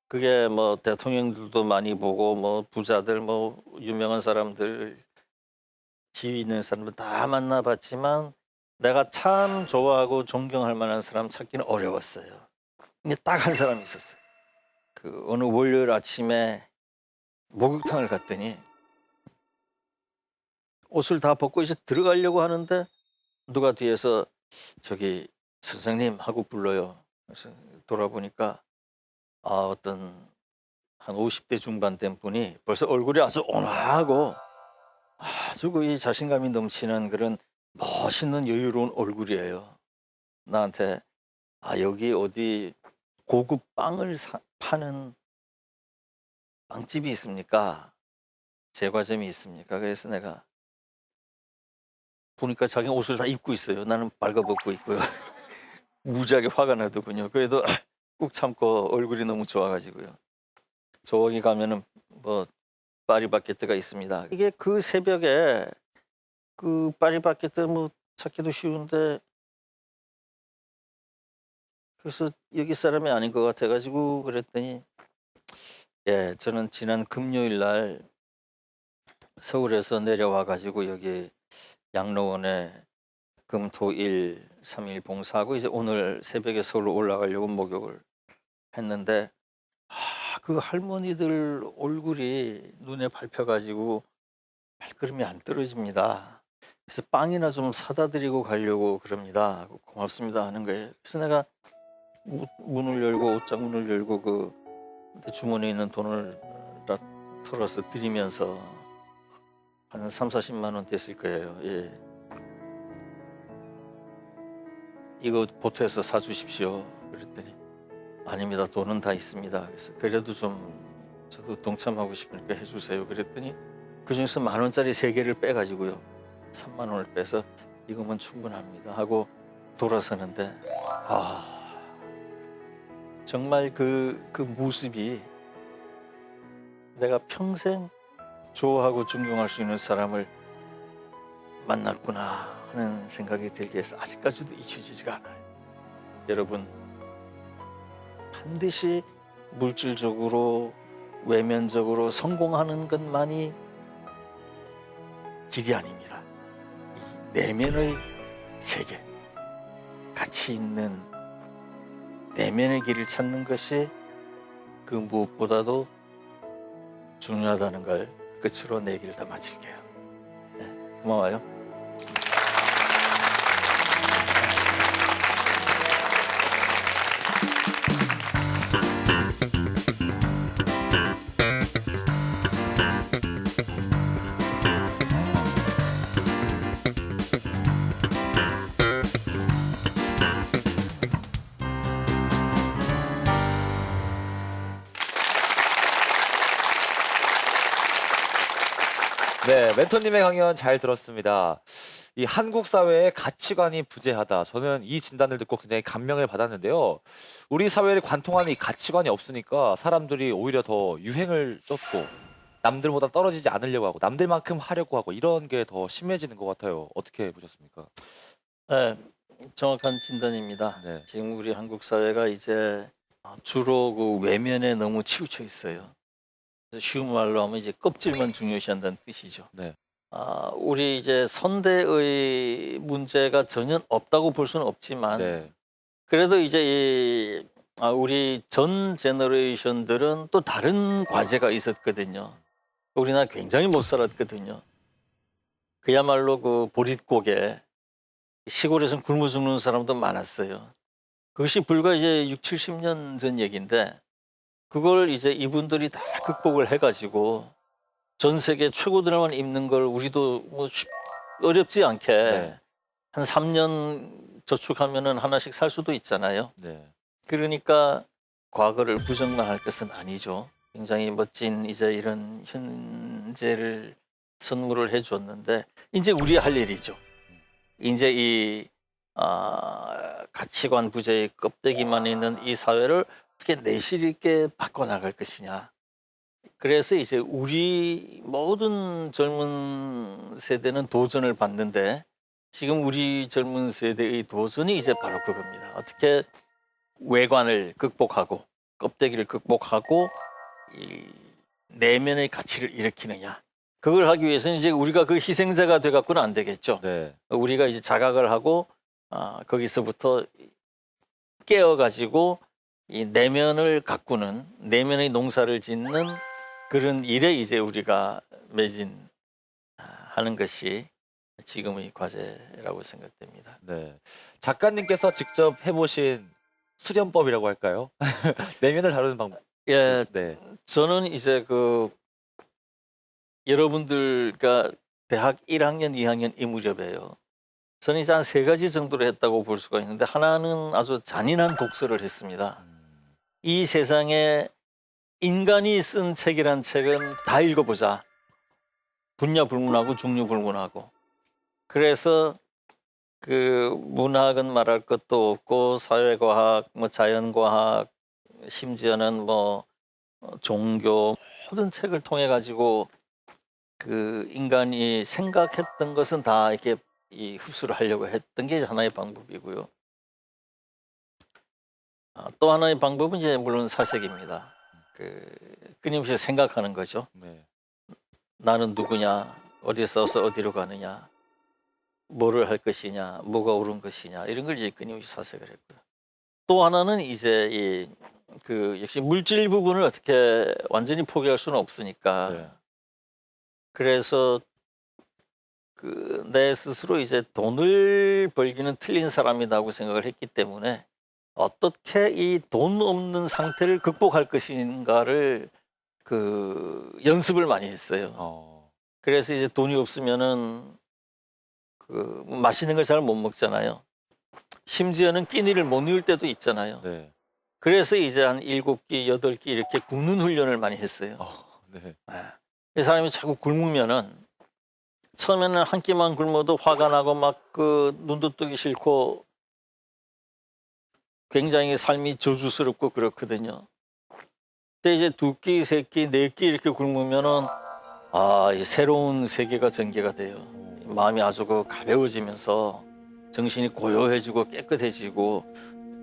그게 뭐 대통령들도 많이 보고 뭐 부자들, 뭐 유명한 사람들, 지위 있는 사람들 다 만나봤지만 내가 참 좋아하고 존경할 만한 사람 찾기는 어려웠어요. 근데 딱 한 사람이 있었어요. 그 어느 월요일 아침에 목욕탕을 갔더니 옷을 다 벗고 이제 들어가려고 하는데 누가 뒤에서 저기 선생님 하고 불러요. 그래서 돌아보니까 어떤 한 50대 중반 된 분이 벌써 얼굴이 아주 온화하고 아주 이 자신감이 넘치는 그런 멋있는 여유로운 얼굴이에요. 나한테 여기 어디 고급 빵을 파는 빵집이 있습니까? 제과점이 있습니까? 그래서 내가 보니까 자기 옷을 다 입고 있어요. 나는 발가벗고 있고요. 무지하게 화가 나더군요. 그래도 꾹 참고 얼굴이 너무 좋아가지고요. 저기 가면은 뭐 파리바게뜨가 있습니다. 이게 그 새벽에 그 파리바게뜨 뭐 찾기도 쉬운데, 그래서 여기 사람이 아닌 것 같아가지고 그랬더니, 예, 저는 지난 금요일 날 서울에서 내려와가지고 여기 양로원에 금토일 3일 봉사하고 이제 오늘 새벽에 서울로 올라가려고 목욕을 했는데, 그 할머니들 얼굴이 눈에 밟혀가지고 발걸음이 안 떨어집니다. 그래서 빵이나 좀 사다 드리고 가려고 그럽니다. 고맙습니다 하는 거예요. 그래서 내가 문을 열고, 옷장문을 열고 그 주머니에 있는 돈을 다 털어서 드리면서 한 30-40만 원 됐을 거예요. 예. 이거 보태서 사주십시오. 그랬더니 아닙니다. 돈은 다 있습니다. 그래서 그래도 좀 저도 동참하고 싶으니까 해주세요. 그랬더니 그중에서 10,000원짜리 3개를 빼가지고요, 3만 원을 빼서 이거면 충분합니다 하고 돌아서는데, 정말 그 모습이 내가 평생 좋아하고 존경할 수 있는 사람을 만났구나 하는 생각이 들게 해서 아직까지도 잊혀지지가 않아요. 여러분, 반드시 물질적으로 외면적으로 성공하는 것만이 길이 아닙니다. 이 내면의 세계, 가치 있는 내면의 길을 찾는 것이 그 무엇보다도 중요하다는 걸 끝으로 내 얘기를 다 마칠게요. 네, 고마워요. 네, 멘토님의 강연 잘 들었습니다. 이 한국 사회의 가치관이 부재하다. 저는 이 진단을 듣고 굉장히 감명을 받았는데요. 우리 사회를 관통하는 이 가치관이 없으니까 사람들이 오히려 더 유행을 쫓고 남들보다 떨어지지 않으려고 하고 남들만큼 하려고 하고 이런 게 더 심해지는 것 같아요. 어떻게 보셨습니까? 네, 정확한 진단입니다. 네. 지금 우리 한국 사회가 이제 주로 그 외면에 너무 치우쳐 있어요. 그래서 쉬운 말로 하면 이제 껍질만 중요시한다는 뜻이죠. 네. 우리 이제 선대의 문제가 전혀 없다고 볼 수는 없지만 네. 그래도 이제 우리 전 제너레이션들은 또 다른 과제가 있었거든요. 우리나라 굉장히 못 살았거든요. 그야말로 그 보릿고개 시골에서는 굶어 죽는 사람도 많았어요. 그것이 불과 이제 6, 70년 전 얘기인데 그걸 이제 이분들이 다 극복을 해가지고 전 세계 최고들만 입는 걸 우리도 뭐 어렵지 않게 네. 한 3년 저축하면은 하나씩 살 수도 있잖아요. 네. 그러니까 과거를 부정만 할 것은 아니죠. 굉장히 멋진 이제 이런 현재를 선물을 해줬는데 이제 우리 할 일이죠. 이제 이 가치관 부재의 껍데기만 있는 이 사회를 어떻게 내실 있게 바꿔나갈 것이냐. 그래서 이제 우리 모든 젊은 세대는 도전을 받는데 지금 우리 젊은 세대의 도전이 이제 바로 그겁니다. 어떻게 외관을 극복하고 껍데기를 극복하고 이 내면의 가치를 일으키느냐. 그걸 하기 위해서는 이제 우리가 그 희생자가 돼 갖고는 안 되겠죠. 네. 우리가 이제 자각을 하고 거기서부터 깨어가지고 이 내면을 가꾸는 내면의 농사를 짓는 그런 일에 이제 우리가 매진하는 것이 지금의 과제라고 생각됩니다. 네. 작가님께서 직접 해보신 수련법이라고 할까요? 내면을 다루는 방법. 예, 네. 저는 이제 그 여러분들과 대학 1학년, 2학년 이 무렵에요. 저는 이제 한 3가지 정도를 했다고 볼 수가 있는데 하나는 아주 잔인한 독서를 했습니다. 이 세상에 인간이 쓴 책이란 책은 다 읽어보자. 분야불문하고 중류불문하고. 그래서 그 문학은 말할 것도 없고 사회과학, 뭐 자연과학, 심지어는 뭐 종교 모든 책을 통해 가지고 그 인간이 생각했던 것은 다 이렇게 흡수를 하려고 했던 게 하나의 방법이고요. 또 하나의 방법은 이제 물론 사색입니다. 끊임없이 생각하는 거죠. 네. 나는 누구냐, 어디서 와서 어디로 가느냐, 뭐를 할 것이냐, 뭐가 옳은 것이냐 이런 걸 이제 끊임없이 사색을 했고요. 또 하나는 이제 역시 물질 부분을 어떻게 완전히 포기할 수는 없으니까. 네. 그래서 내 스스로 이제 돈을 벌기는 틀린 사람이라고 생각을 했기 때문에 어떻게 이 돈 없는 상태를 극복할 것인가를 연습을 많이 했어요. 그래서 이제 돈이 없으면은 맛있는 걸 잘 못 먹잖아요. 심지어는 끼니를 못 누울 때도 있잖아요. 네. 그래서 이제 한 7끼, 8끼 이렇게 굶는 훈련을 많이 했어요. 네. 이 사람이 자꾸 굶으면은 처음에는 한 끼만 굶어도 화가 나고 막 눈도 뜨기 싫고 굉장히 삶이 저주스럽고 그렇거든요. 근데 이제 2끼, 3끼, 4끼 이렇게 굶으면은 이 새로운 세계가 전개가 돼요. 마음이 아주 가벼워지면서 정신이 고요해지고 깨끗해지고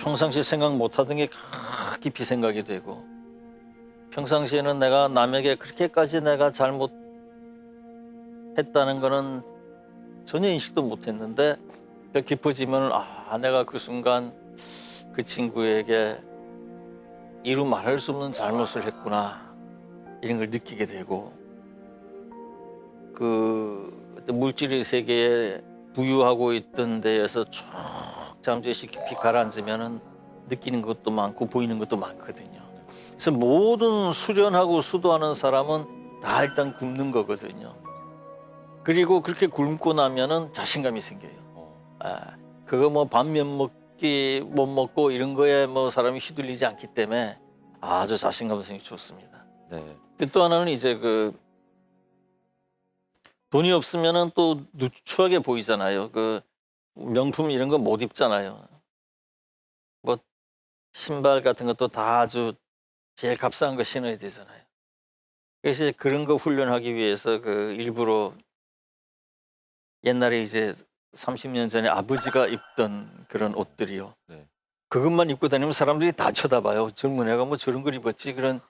평상시에 생각 못하던 게 깊이 생각이 되고 평상시에는 내가 남에게 그렇게까지 내가 잘못했다는 거는 전혀 인식도 못했는데 더 깊어지면 내가 그 순간 그 친구에게 이루 말할 수 없는 잘못을 했구나 이런 걸 느끼게 되고 그 물질의 세계에 부유하고 있던 데에서 쭉 잠재시 깊이 가라앉으면은 느끼는 것도 많고 보이는 것도 많거든요. 그래서 모든 수련하고 수도하는 사람은 다 일단 굶는 거거든요. 그리고 그렇게 굶고 나면은 자신감이 생겨요. 그거 뭐 반면 먹기 못 먹고 이런 거에 뭐 사람이 휘둘리지 않기 때문에 아주 자신감 생기 좋습니다. 네. 또 하나는 이제 그 돈이 없으면은 또 누추하게 보이잖아요. 그 명품 이런 거 못 입잖아요. 뭐 신발 같은 것도 다 아주 제일 값싼 거 신어야 되잖아요. 그래서 이제 그런 거 훈련하기 위해서 그 일부러 옛날에 이제 30년 전에 아버지가 입던 그런 옷들이요. 네. 그것만 입고 다니면 사람들이 다 쳐다봐요. 젊은 애가 뭐 저런 걸 입었지 그런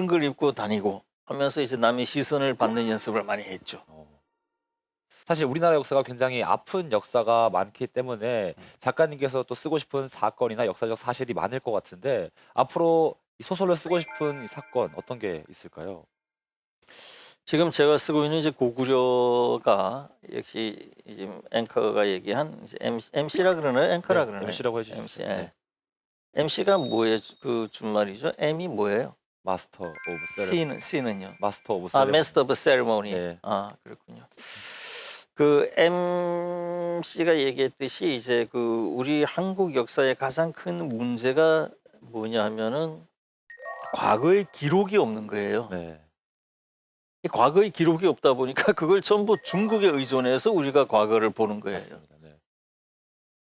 걸 입고 다니고 하면서 이제 남의 시선을 받는 연습을 많이 했죠. 사실 우리나라 역사가 굉장히 아픈 역사가 많기 때문에 작가님께서 또 쓰고 싶은 사건이나 역사적 사실이 많을 것 같은데 앞으로 이 소설로 쓰고 싶은 이 사건 어떤 게 있을까요? 지금 제가 쓰고 있는 이제 고구려가 역시 이제 앵커가 얘기한 이제 MC라 그러나요? 앵커라 그러나요? MC라고 해주시죠. MC, 예. MC가 뭐예요? 그 준말이죠? M이 뭐예요? 마스터 오브 세레모니. C는요? 마스터 오브 세레모니. Master of Ceremony. 네. 그렇군요. 그 MC가 얘기했듯이 이제 그 우리 한국 역사의 가장 큰 문제가 뭐냐 하면은 과거의 기록이 없는 거예요. 네. 이 과거의 기록이 없다 보니까 그걸 전부 중국에 의존해서 우리가 과거를 보는 거예요. 맞습니다. 네.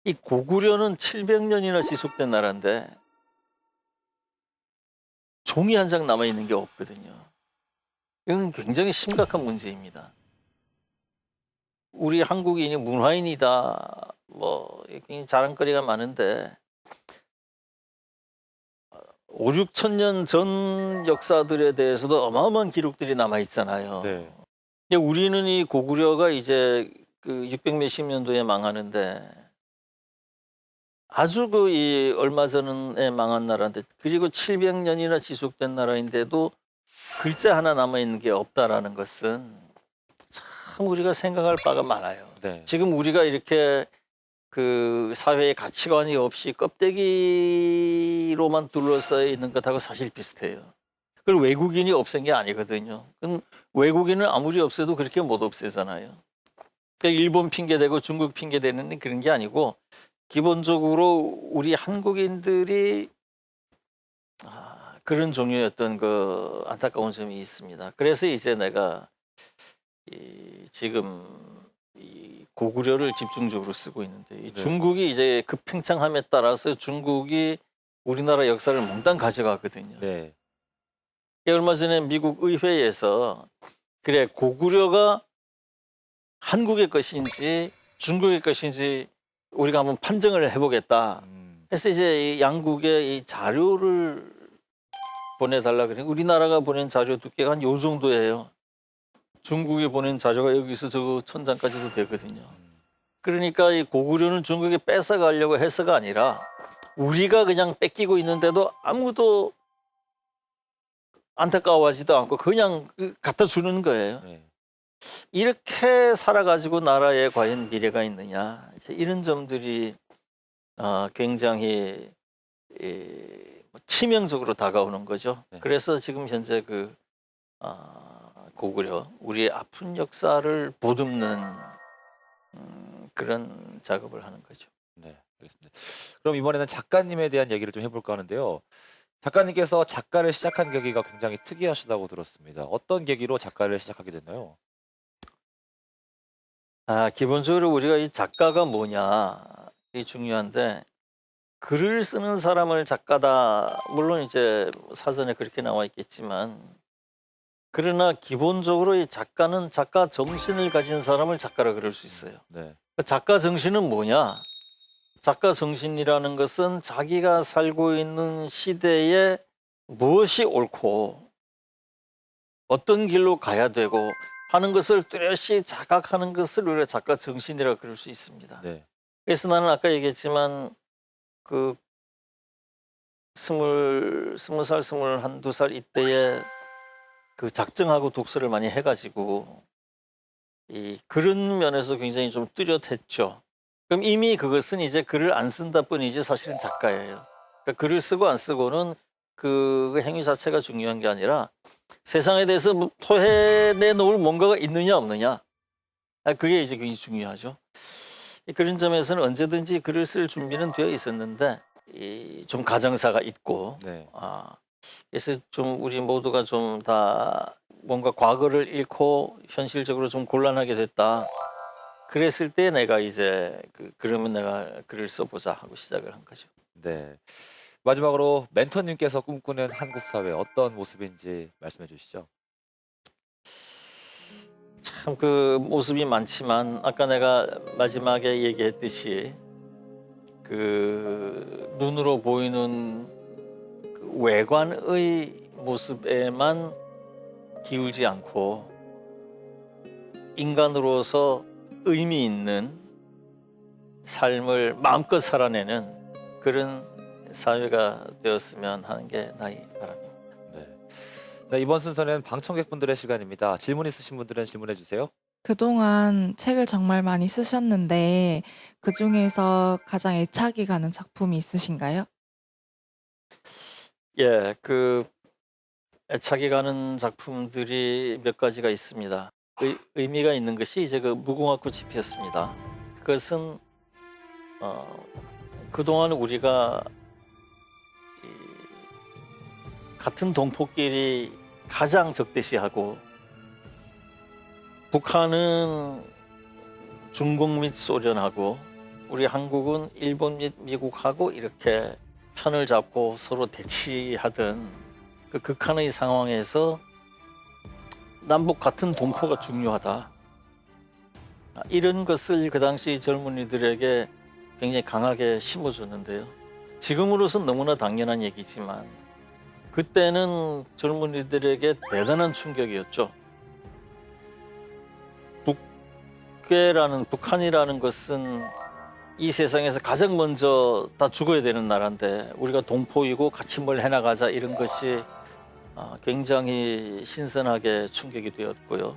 이 고구려는 700년이나 지속된 나라인데 종이 한 장 남아 있는 게 없거든요. 이건 굉장히 심각한 문제입니다. 우리 한국인이 문화인이다, 뭐 자랑거리가 많은데 5, 6천 년 전 역사들에 대해서도 어마어마한 기록들이 남아 있잖아요. 네. 근데 우리는 이 고구려가 이제 그 600 몇십 년도에 망하는데 아주 그 이 얼마 전에 망한 나라인데 그리고 700년이나 지속된 나라인데도 글자 하나 남아 있는 게 없다라는 것은 참 우리가 생각할 바가 많아요. 네. 지금 우리가 이렇게 그 사회의 가치관이 없이 껍데기로만 둘러싸여 있는 것하고 사실 비슷해요. 그리고 외국인이 없앤 게 아니거든요. 외국인은 아무리 없애도 그렇게 못 없애잖아요. 그러니까 일본 핑계대고 중국 핑계대는 그런 게 아니고 기본적으로 우리 한국인들이 그런 종류의 어떤 그 안타까운 점이 있습니다. 그래서 이제 내가 지금 이 고구려를 집중적으로 쓰고 있는데 이 중국이 이제 급팽창함에 따라서 중국이 우리나라 역사를 몽땅 가져가거든요. 네. 얼마 전에 미국 의회에서 그래 고구려가 한국의 것인지 중국의 것인지 우리가 한번 판정을 해보겠다. 그래서 이제 이 양국의 이 자료를 보내달라 그래. 우리나라가 보낸 자료 두께가 한 요 정도예요. 중국이 보낸 자료가 여기서 저 천장까지도 되거든요. 그러니까 이 고구려는 중국에 뺏어가려고 해서가 아니라 우리가 그냥 뺏기고 있는데도 아무도 안타까워하지도 않고 그냥 갖다 주는 거예요. 네. 이렇게 살아가지고 나라에 과연 미래가 있느냐 이런 점들이 굉장히 치명적으로 다가오는 거죠. 네. 그래서 지금 현재 그 고구려 우리의 아픈 역사를 보듬는 그런 작업을 하는 거죠. 네, 알겠습니다. 그럼 이번에는 작가님에 대한 얘기를 좀 해볼까 하는데요. 작가님께서 작가를 시작한 계기가 굉장히 특이하시다고 들었습니다. 어떤 계기로 작가를 시작하게 됐나요? 기본적으로 우리가 이 작가가 뭐냐 이 중요한데 글을 쓰는 사람을 작가다 물론 이제 사전에 그렇게 나와 있겠지만 그러나 기본적으로 이 작가는 작가 정신을 가진 사람을 작가라 그럴 수 있어요. 네. 작가 정신은 뭐냐? 작가 정신이라는 것은 자기가 살고 있는 시대에 무엇이 옳고 어떤 길로 가야 되고 하는 것을 뚜렷이 자각하는 것을 우리가 작가 정신이라고 그럴 수 있습니다. 네. 그래서 나는 아까 얘기했지만 그 스무 살, 스물한두 살 이때에 그 작정하고 독서를 많이 해가지고 이 그런 면에서 굉장히 좀 뚜렷했죠. 그럼 이미 그것은 이제 글을 안 쓴다 뿐이지 사실은 작가예요. 그러니까 글을 쓰고 안 쓰고는 그 행위 자체가 중요한 게 아니라 세상에 대해서 뭐 토해내 놓을 뭔가가 있느냐 없느냐, 그게 이제 굉장히 중요하죠. 그런 점에서는 언제든지 글을 쓸 준비는 되어 있었는데 좀 가정사가 있고 네. 그래서 좀 우리 모두가 좀 다 뭔가 과거를 잃고 현실적으로 좀 곤란하게 됐다. 그랬을 때 내가 이제 그러면 내가 글을 써보자 하고 시작을 한 거죠. 네. 마지막으로 멘토님께서 꿈꾸는 한국 사회 어떤 모습인지 말씀해 주시죠. 참 그 모습이 많지만 아까 내가 마지막에 얘기했듯이 그 눈으로 보이는 그 외관의 모습에만 기울지 않고 인간으로서 의미 있는 삶을 마음껏 살아내는 그런 사회가 되었으면 하는 게 나의 바람입니다. 네. 네, 이번 순서는 방청객분들의 시간입니다. 질문 있으신 분들은 질문해 주세요. 그동안 책을 정말 많이 쓰셨는데 그중에서 가장 애착이 가는 작품이 있으신가요? 예, 그 애착이 가는 작품들이 몇 가지가 있습니다. 의미가 있는 것이 이제 그 무궁화 꽃이 피었습니다. 그것은 그동안 우리가 같은 동포끼리 가장 적대시하고 북한은 중국 및 소련하고 우리 한국은 일본 및 미국하고 이렇게 편을 잡고 서로 대치하던 그 극한의 상황에서 남북 같은 동포가 중요하다. 이런 것을 그 당시 젊은이들에게 굉장히 강하게 심어줬는데요. 지금으로선 너무나 당연한 얘기지만 그때는 젊은이들에게 대단한 충격이었죠. 북한이라는 것은 이 세상에서 가장 먼저 다 죽어야 되는 나라인데 우리가 동포이고 같이 뭘 해나가자 이런 것이 굉장히 신선하게 충격이 되었고요.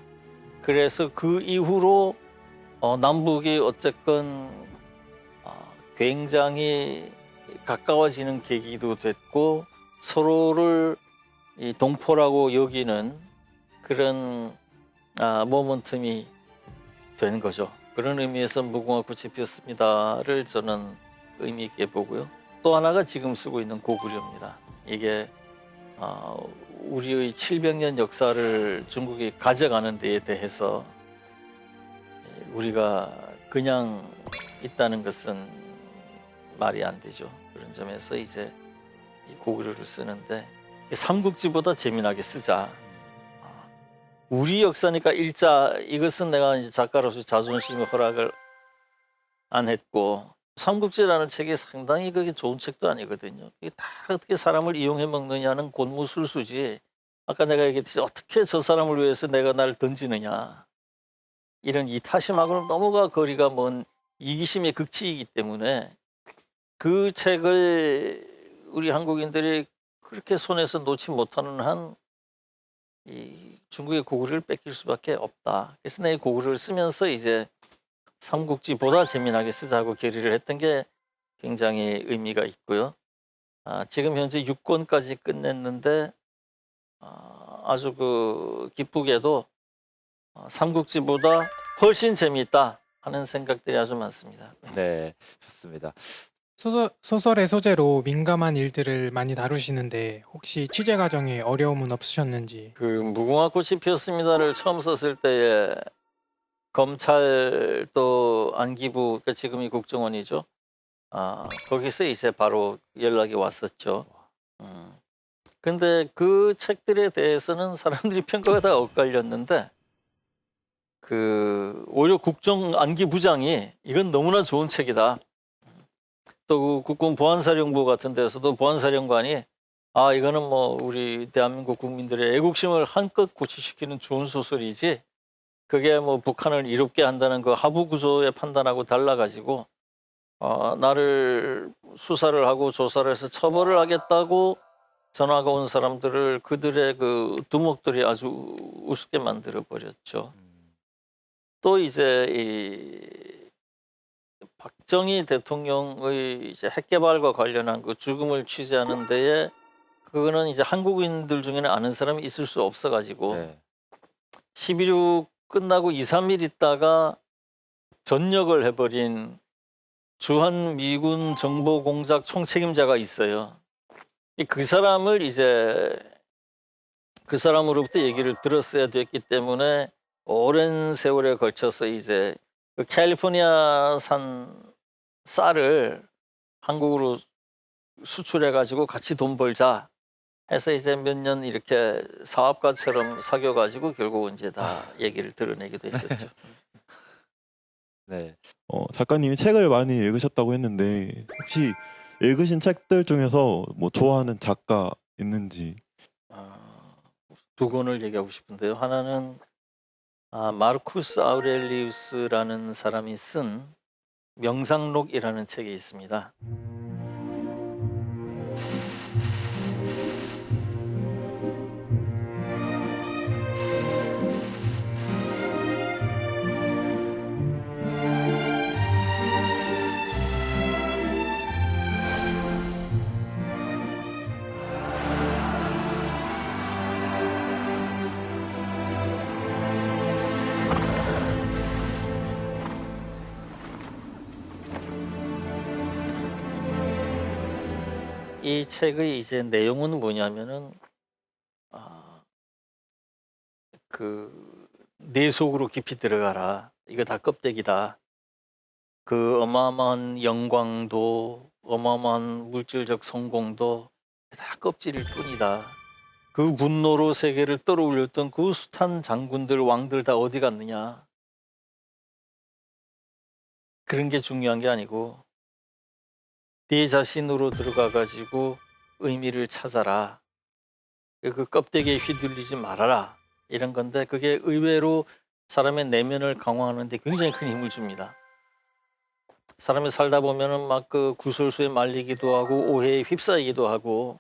그래서 그 이후로 남북이 어쨌건 굉장히 가까워지는 계기도 됐고 서로를 이 동포라고 여기는 그런 모먼텀이 된 거죠. 그런 의미에서 무궁화 꽃이 피었습니다를 저는 의미 있게 보고요. 또 하나가 지금 쓰고 있는 고구려입니다. 이게 우리의 700년 역사를 중국이 가져가는 데에 대해서 우리가 그냥 있다는 것은 말이 안 되죠. 그런 점에서 이제 이 고구려를 쓰는데 삼국지보다 재미나게 쓰자. 우리 역사니까 일자 이것은 내가 이제 작가로서 자존심의 허락을 안 했고 삼국지라는 책이 상당히 그게 좋은 책도 아니거든요. 이게 다 어떻게 사람을 이용해 먹느냐는 곤무술수지. 아까 내가 얘기했듯이 어떻게 저 사람을 위해서 내가 날 던지느냐. 이런 이타심하고는 너무가 거리가 먼 이기심의 극치이기 때문에 그 책을 우리 한국인들이 그렇게 손에서 놓지 못하는 한 이 중국의 고구려를 뺏길 수밖에 없다. 그래서 내 고구려를 쓰면서 이제 삼국지보다 재미나게 쓰자고 결의를 했던 게 굉장히 의미가 있고요. 지금 현재 6권까지 끝냈는데 아주 그 기쁘게도 삼국지보다 훨씬 재미있다 하는 생각들이 아주 많습니다. 네, 좋습니다. 소설의 소재로 민감한 일들을 많이 다루시는데 혹시 취재 과정에 어려움은 없으셨는지? 그 무궁화 꽃이 피었습니다를 처음 썼을 때에 검찰 또 안기부, 그러니까 지금이 국정원이죠. 거기서 이제 바로 연락이 왔었죠. 근데 그 책들에 대해서는 사람들이 평가가 다 엇갈렸는데 오히려 국정 안기부장이 이건 너무나 좋은 책이다. 또 국군 보안사령부 같은 데서도 보안사령관이 이거는 뭐 우리 대한민국 국민들의 애국심을 한껏 고취시키는 좋은 소설이지 그게 뭐 북한을 이롭게 한다는 그 하부 구조의 판단하고 달라가지고 나를 수사를 하고 조사를 해서 처벌을 하겠다고 전화가 온 사람들을 그들의 그 두목들이 아주 우습게 만들어 버렸죠. 또 이제 이 박정희 대통령의 이제 핵개발과 관련한 그 죽음을 취재하는 데에 그거는 이제 한국인들 중에는 아는 사람이 있을 수 없어가지고 네. 11.6 끝나고 2, 3일 있다가 전역을 해버린 주한 미군 정보공작 총책임자가 있어요. 그 사람을 이제 그 사람으로부터 얘기를 들었어야 됐기 때문에 오랜 세월에 걸쳐서 이제 그 캘리포니아산 쌀을 한국으로 수출해가지고 같이 돈 벌자 해서 이제 몇 년 이렇게 사업가처럼 사귀어가지고 결국은 이제 다 얘기를 드러내기도 했었죠. 네. 작가님이 책을 많이 읽으셨다고 했는데 혹시 읽으신 책들 중에서 뭐 좋아하는 작가 있는지? 두 권을 얘기하고 싶은데요. 하나는 마르쿠스 아우렐리우스라는 사람이 쓴 명상록이라는 책이 있습니다. 이 책의 이제 내용은 뭐냐면은 내 속으로 깊이 들어가라. 이거 다 껍데기다. 그 어마어마한 영광도 어마어마한 물질적 성공도 다 껍질일 뿐이다. 그 분노로 세계를 떨어올렸던 그 숱한 장군들 왕들 다 어디 갔느냐. 그런 게 중요한 게 아니고 네 자신으로 들어가 가지고 의미를 찾아라. 그 껍데기에 휘둘리지 말아라. 이런 건데 그게 의외로 사람의 내면을 강화하는 데 굉장히 큰 힘을 줍니다. 사람이 살다 보면은 막 그 구설수에 말리기도 하고 오해에 휩싸이기도 하고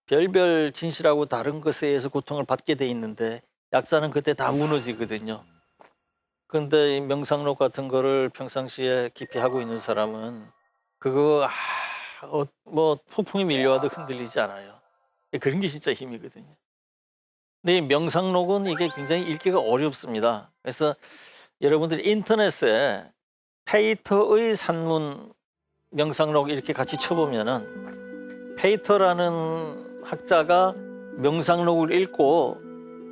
별별 진실하고 다른 것에 의해서 고통을 받게 돼 있는데 약자는 그때 다 무너지거든요. 그런데 이 명상록 같은 거를 평상시에 깊이 하고 있는 사람은 그거 뭐 폭풍이 밀려와도 흔들리지 않아요. 그런 게 진짜 힘이거든요. 근데 이 명상록은 이게 굉장히 읽기가 어렵습니다. 그래서 여러분들이 인터넷에 페이터의 산문 명상록 이렇게 같이 쳐보면은 페이터라는 학자가 명상록을 읽고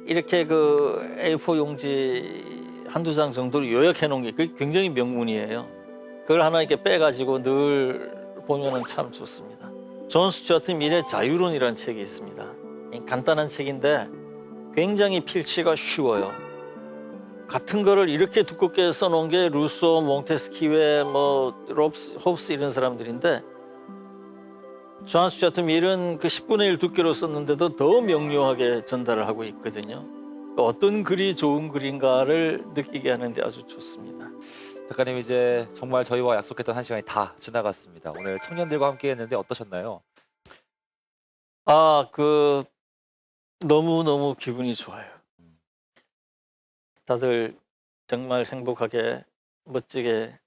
이렇게 그 A4 용지 한두 장 정도를 요약해 놓은 게 굉장히 명문이에요. 그걸 하나 이렇게 빼가지고 늘 보면은 참 좋습니다. 존 스튜어트 밀의 자유론이라는 책이 있습니다. 간단한 책인데 굉장히 필치가 쉬워요. 같은 거를 이렇게 두껍게 써놓은 게 루소, 몽테스키웨, 홉스 이런 사람들인데 존 스튜어트 밀은 그 10분의 1 두께로 썼는데도 더 명료하게 전달을 하고 있거든요. 어떤 글이 좋은 글인가를 느끼게 하는데 아주 좋습니다. 작가님 이제 정말 저희와 약속했던 한 시간이 다 지나갔습니다. 오늘 청년들과 함께 했는데 어떠셨나요? 너무너무 기분이 좋아요. 다들 정말 행복하게 멋지게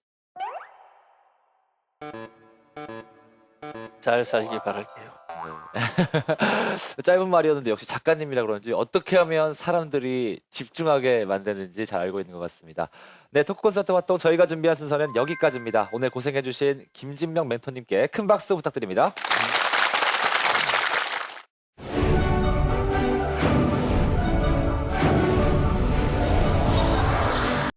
잘 살길 바랄게요. 네. 짧은 말이었는데 역시 작가님이라 그런지 어떻게 하면 사람들이 집중하게 만드는지 잘 알고 있는 것 같습니다. 네, 토크 콘서트 활동 저희가 준비한 순서는 여기까지입니다. 오늘 고생해주신 김진명 멘토님께 큰 박수 부탁드립니다.